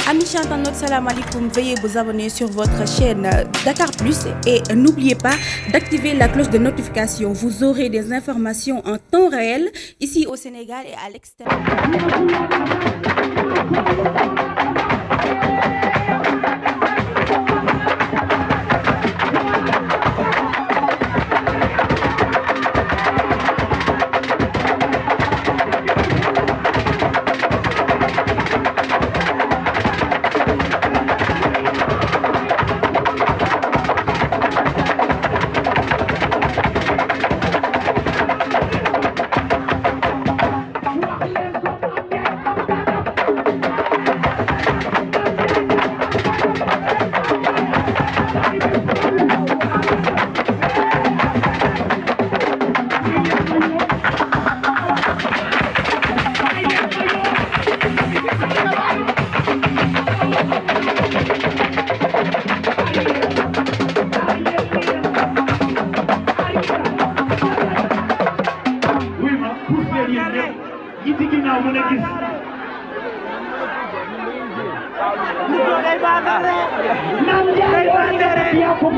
Amis internautes, salam alaikum. Veuillez vous abonner sur votre chaîne Dakar Plus et n'oubliez pas d'activer la cloche de notification. Vous aurez des informations en temps réel ici au Sénégal et à l'extérieur.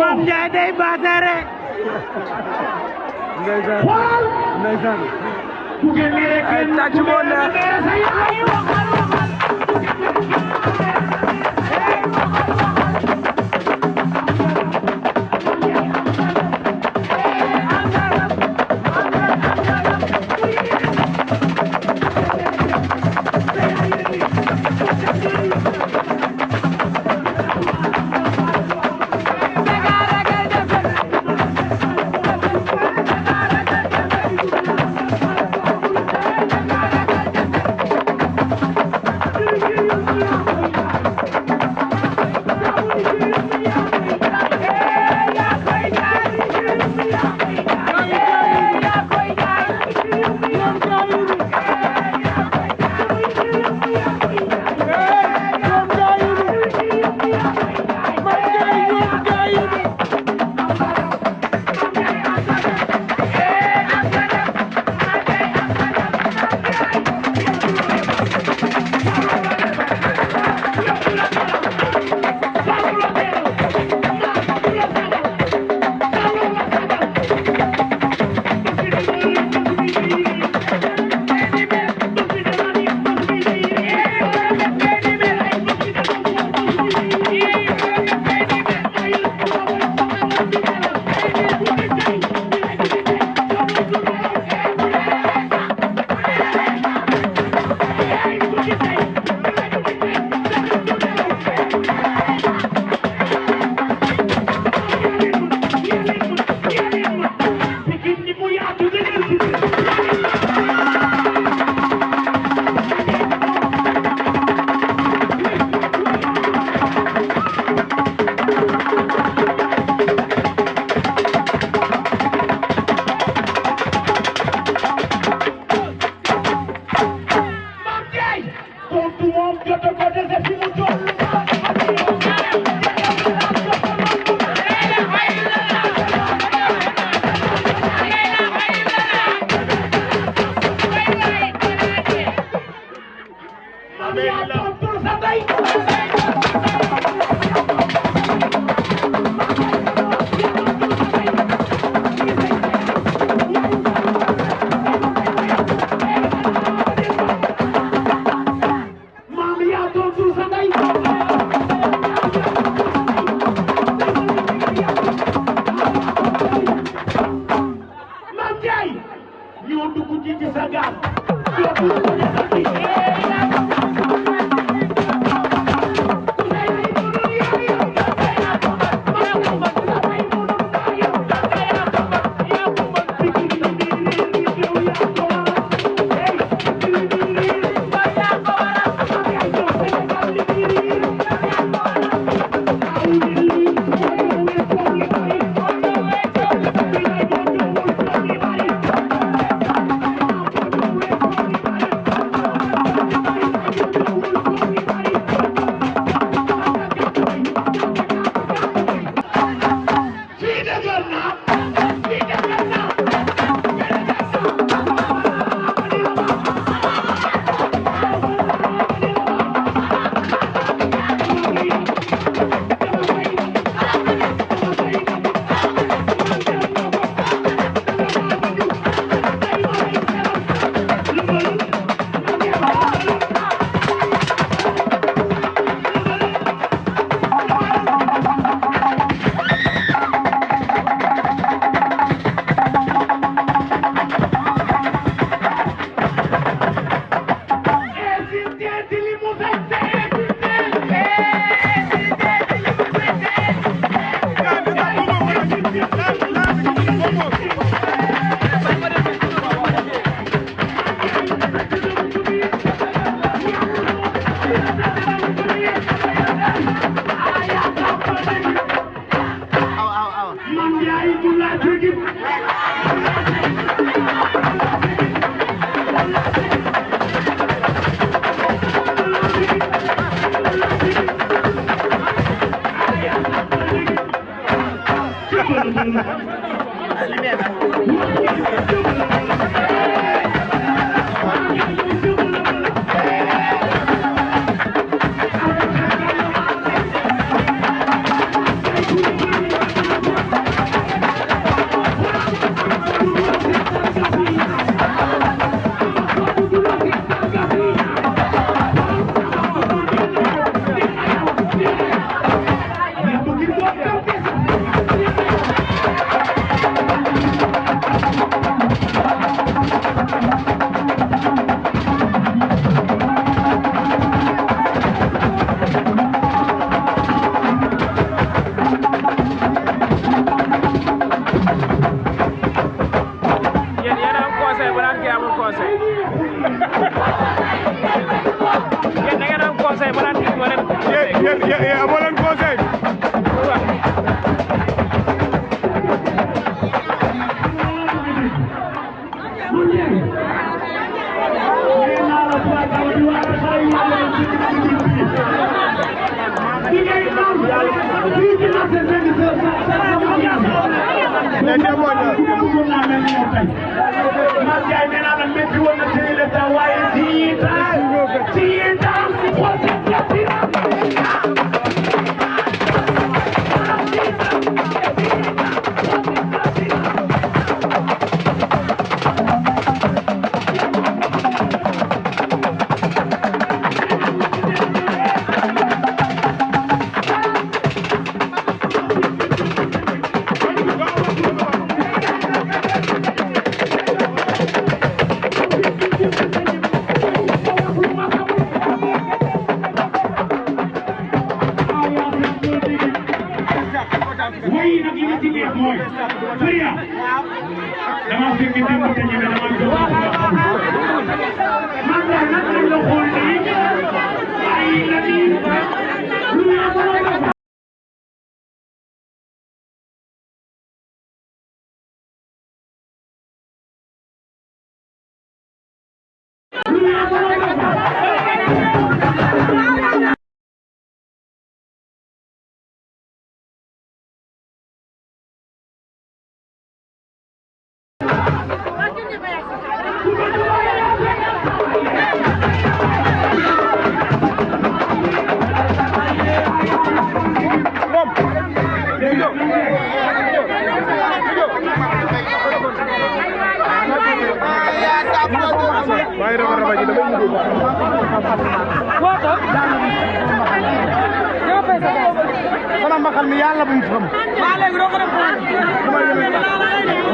Mame Ndiaye day baatare ndeysaan ay tàcc moo neex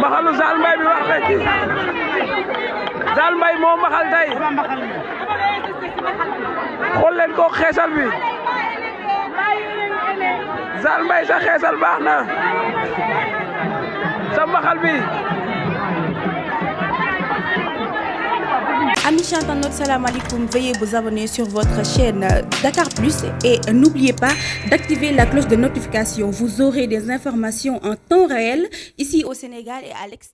maxalu Zal Mbaye bi wax la ci Zal Mbaye moo maxal tey xool leen ko xeesal bi Zal Mbaye sa xeesal baax na sa maxal bi. Amis internautes, salam alaikum. Veuillez vous abonner sur votre chaîne Dakar Plus et n'oubliez pas d'activer la cloche de notification. Vous aurez des informations en temps réel ici au Sénégal et à l'extérieur.